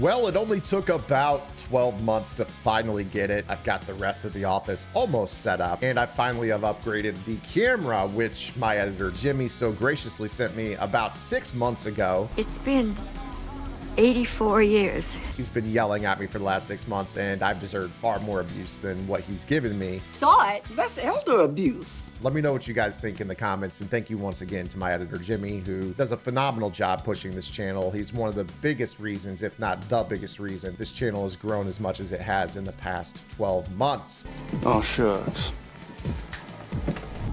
Well, it only took about 12 months to finally get it. I've got the rest of the office almost set up, and I finally have upgraded the camera, which my editor Jimmy so graciously sent me about 6 months ago. It's been 84 years. He's been yelling at me for the last 6 months, and I've deserved far more abuse than what he's given me. Saw it? That's elder abuse. Let me know what you guys think in the comments, and thank you once again to my editor Jimmy, who does a phenomenal job pushing this channel. He's one of the biggest reasons, if not the biggest reason, this channel has grown as much as it has in the past 12 months. Oh, shucks.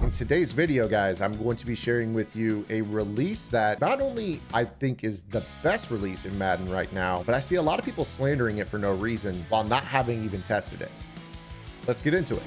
In today's video, guys, I'm going to be sharing with you a release that not only I think is the best release in Madden right now, but I see a lot of people slandering it for no reason while not having even tested it. Let's get into it.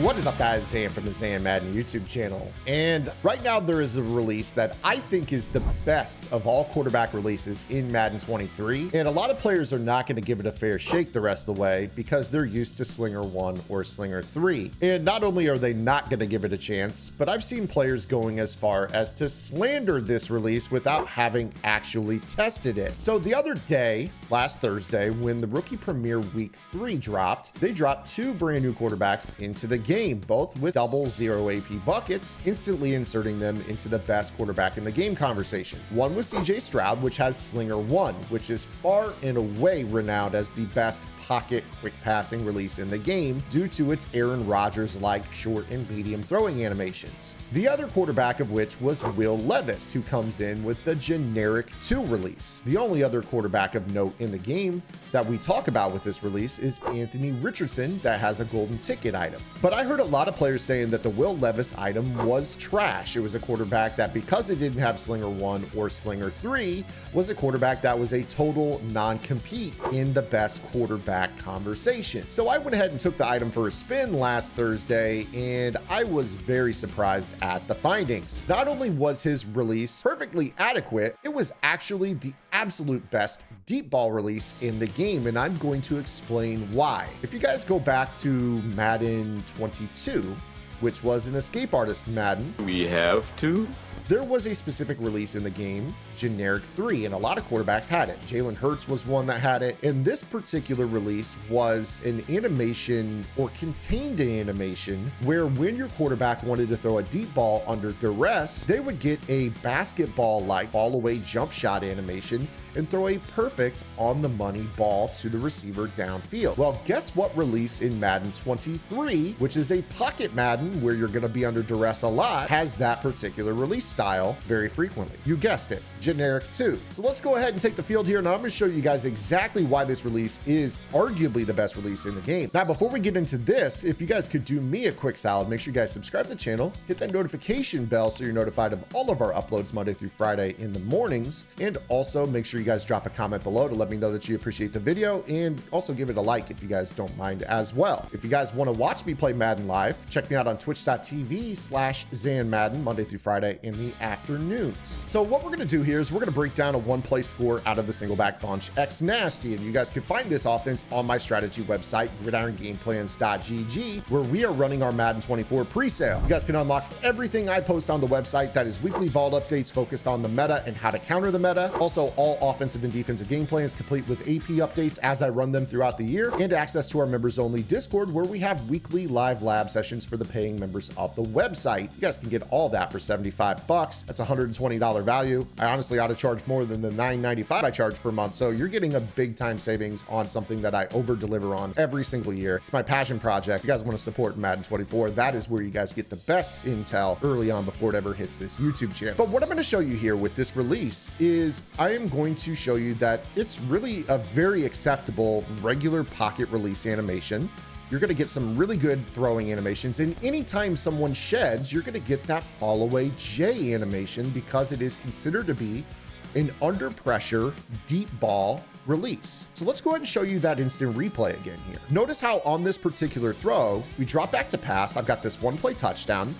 What is up, guys? Zan from the Zan Madden YouTube channel. And right now there is a release that I think is the best of all quarterback releases in Madden 23. And a lot of players are not going to give it a fair shake the rest of the way because they're used to Slinger 1 or Slinger 3. And not only are they not going to give it a chance, but I've seen players going as far as to slander this release without having actually tested it. So the other day, last Thursday, when the Rookie Premier Week 3 dropped, they dropped two brand new quarterbacks into the game, both with double 0 AP buckets, instantly inserting them into the best quarterback in the game conversation. One was CJ Stroud, which has Slinger 1, which is far and away renowned as the best pocket quick passing release in the game due to its Aaron Rodgers-like short and medium throwing animations. The other quarterback of which was Will Levis, who comes in with the generic 2 release. The only other quarterback of note in the game that we talk about with this release is Anthony Richardson, that has a golden ticket item. But I heard a lot of players saying that the Will Levis item was trash. It was a quarterback that, because it didn't have Slinger 1 or Slinger 3, was a quarterback that was a total non-compete in the best quarterback conversation. So I went ahead and took the item for a spin last Thursday, and I was very surprised at the findings. Not only was his release perfectly adequate, it was actually the absolute best deep ball release in the game, and I'm going to explain why. If you guys go back to Madden 22, which was an escape artist Madden, We have to. there was a specific release in the game, generic 3, and a lot of quarterbacks had it. Jalen Hurts was one that had it, and this particular release was an animation, or contained an animation, where when your quarterback wanted to throw a deep ball under duress, they would get a basketball-like fall-away jump shot animation and throw a perfect on-the-money ball to the receiver downfield. Well, guess what release in Madden 23, which is a pocket Madden where you're going to be under duress a lot, has that particular release style very frequently? You guessed it, generic 2. So let's go ahead and take the field here, and I'm going to show you guys exactly why this release is arguably the best release in the game. Now, before we get into this, if you guys could do me a quick solid, make sure you guys subscribe to the channel, hit that notification bell so you're notified of all of our uploads Monday through Friday in the mornings, and also make sure you guys drop a comment below to let me know that you appreciate the video, and also give it a like if you guys don't mind as well. If you guys want to watch me play Madden live, check me out on twitch.tv/ZanMadden Monday through Friday in the afternoons. So what we're going to do here is we're going to break down a one-play score out of the single back bunch X Nasty, and you guys can find this offense on my strategy website, Gridiron Gameplans.gg, where we are running our Madden 24 presale. You guys can unlock everything I post on the website. That is weekly vault updates focused on the meta and how to counter the meta. Also, all offensive and defensive game plans complete with AP updates as I run them throughout the year, and access to our members only Discord, where we have weekly live lab sessions for the paying members of the website. You guys can get all that for $75. That's $120 value. I honestly ought to charge more than the $9.95 I charge per month. So you're getting a big time savings on something that I over deliver on every single year. It's my passion project. If you guys want to support Madden 24, that is where you guys get the best intel early on before it ever hits this YouTube channel. But what I'm going to show you here with this release is I am going to show you that it's really a very acceptable regular pocket release animation. You're going to get some really good throwing animations, and anytime someone sheds, you're going to get that fall away J animation because it is considered to be an under pressure deep ball release. So let's go ahead and show you that instant replay again here. Notice how on this particular throw, we drop back to pass. I've got this one play touchdown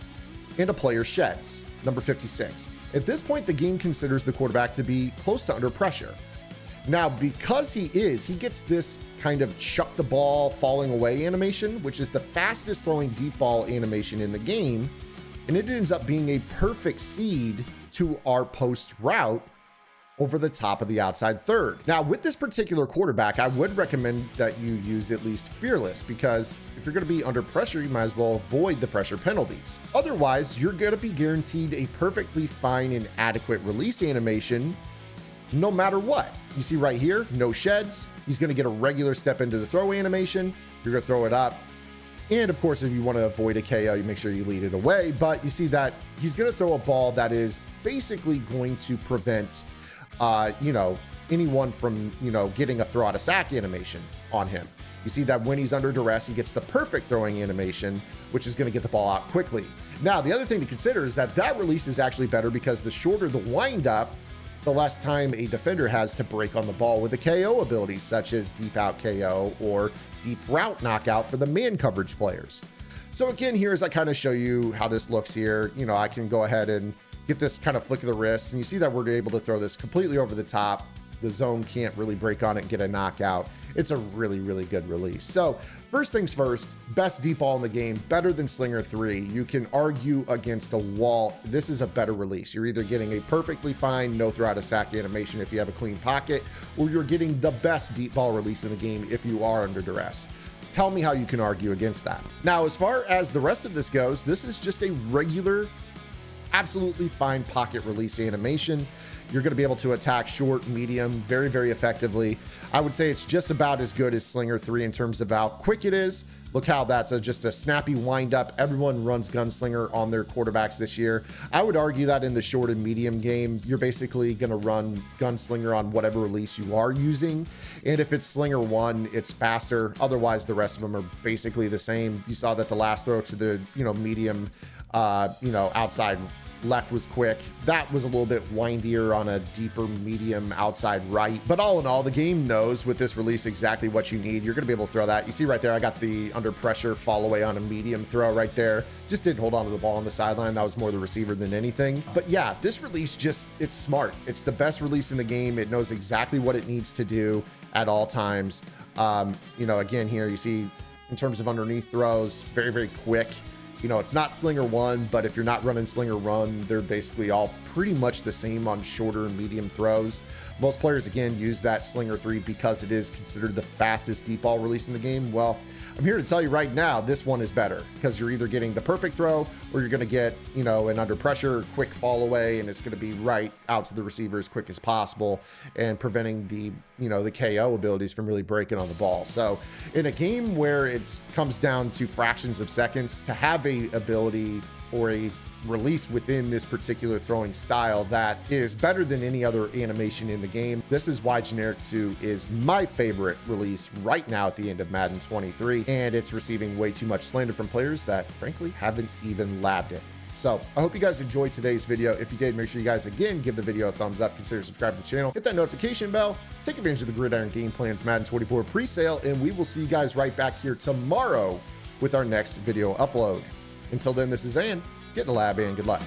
and a player sheds, number 56. At this point, the game considers the quarterback to be close to under pressure. Now, because he gets this kind of chuck the ball falling away animation, which is the fastest throwing deep ball animation in the game, and it ends up being a perfect seed to our post route over the top of the outside third. Now, with this particular quarterback, I would recommend that you use at least Fearless, because if you're going to be under pressure, you might as well avoid the pressure penalties. Otherwise, you're going to be guaranteed a perfectly fine and adequate release animation no matter what. You see right here, no sheds. He's going to get a regular step into the throw animation. You're going to throw it up. And of course, if you want to avoid a KO, you make sure you lead it away. But you see that he's going to throw a ball that is basically going to prevent anyone from, getting a throw out of sack animation on him. You see that when he's under duress, he gets the perfect throwing animation, which is going to get the ball out quickly. Now, the other thing to consider is that release is actually better, because the shorter the windup, the less time a defender has to break on the ball with a KO ability, such as deep out KO or deep route knockout for the man coverage players. So again, here as I kind of show you how this looks here, I can go ahead and get this kind of flick of the wrist, and you see that we're able to throw this completely over the top. The zone can't really break on it and get a knockout. It's a really, really good release. So first things first, best deep ball in the game, better than Slinger 3. You can argue against a wall. This is a better release. You're either getting a perfectly fine no throw out of sack animation if you have a clean pocket, or you're getting the best deep ball release in the game if you are under duress. Tell me how you can argue against that. Now, as far as the rest of this goes, this is just a regular, absolutely fine pocket release animation. You're going to be able to attack short, medium, very, very effectively. I would say it's just about as good as Slinger 3 in terms of how quick it is. Look how that's just a snappy windup. Everyone runs Gunslinger on their quarterbacks this year. I would argue that in the short and medium game, you're basically going to run Gunslinger on whatever release you are using. And if it's Slinger 1, it's faster. Otherwise, the rest of them are basically the same. You saw that the last throw to the, medium, outside left was quick. That was a little bit windier on a deeper medium outside right. But all in all, the game knows with this release exactly what you need. You're going to be able to throw that. You see right there, I got the under pressure fall away on a medium throw right there. Just didn't hold on to the ball on the sideline. That was more the receiver than anything. But yeah, this release it's smart. It's the best release in the game. It knows exactly what it needs to do at all times. Again, here you see in terms of underneath throws, very, very quick. It's not Slinger 1, but if you're not running Slinger Run, they're basically all pretty much the same on shorter and medium throws. Most players, again, use that Slinger 3 because it is considered the fastest deep ball release in the game. Well, I'm here to tell you right now, this one is better, because you're either getting the perfect throw or you're going to get, an under pressure, quick fall away, and it's going to be right out to the receiver as quick as possible and preventing the, the KO abilities from really breaking on the ball. So in a game where it comes down to fractions of seconds, to have a ability or a release within this particular throwing style that is better than any other animation in the game. This is why Generic 2 is my favorite release right now at the end of Madden 23, and it's receiving way too much slander from players that frankly haven't even labbed it. So I hope you guys enjoyed today's video. If you did, make sure you guys again give the video a thumbs up, consider subscribing to the channel, hit that notification bell, take advantage of the Gridiron Gameplans Madden 24 pre-sale, and we will see you guys right back here tomorrow with our next video upload. Until then, this is Zan. Get in the lab and good luck.